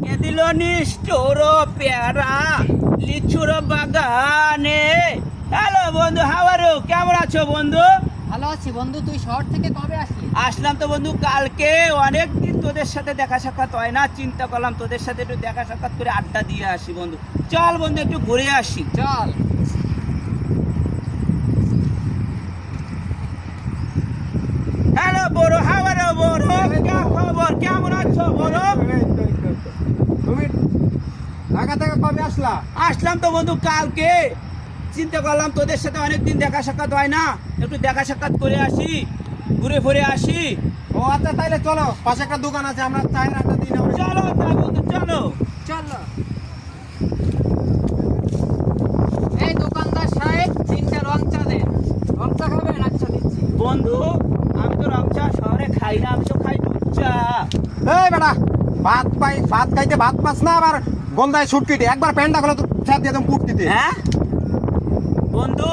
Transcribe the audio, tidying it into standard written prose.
এ দিল নিষ্ঠুর পেয়ারা লিচুর বাগানে। হ্যালো বন্ধু, হাউ আর ইউ? কেমন আছো বন্ধু? ভালো আছি বন্ধু। তুই শহর থেকে কবে আসলি? আসলাম তো বন্ধু কালকে। অনেকদিন তোদের সাথে দেখা সাক্ষাৎ হয় না, চিন্তা করলাম তোদের সাথে একটু দেখা সাক্ষাৎ করে আড্ডা দিয়ে আসি বন্ধু। চল বন্ধু একটু ঘুরে আসি। চল। হ্যালো বড়, হাউ আর ইউ বড়? কি খবর, কেমন আছো বড়? তুমি ঢাকা থেকে কবে আসলা? আসলাম তো বন্ধু কালকে। চিন্তা করলাম তোদের সাথে অনেকদিন দেখা সাক্ষাৎ হয় না, একটু দেখা সাক্ষাৎ করে আসি, ঘুরে ঘুরে আসি। ও আচ্ছা, তাইলে চলো, পাশে একটা দোকান আছে, আমরা চায়ের আড্ডা দিই না? চলো তাই বন্ধু, চলো। চলো। এই দোকানদার সাহেব, 3টা রং চা দেন। রং চা খাবেন? আচ্ছা দিচ্ছি। বন্ধু আমি তো রং চা শহরে খাই না, আমি তো খাই দুধ চা। এই বেটা, ভাত খাইতে ভাত পাস না, আবার গন্ধায় ছুটকিটে একবার প্যান্ডা খোলা তো ছাদ দিয়ে একদম কুটকিতে। হ্যাঁ বন্ধু,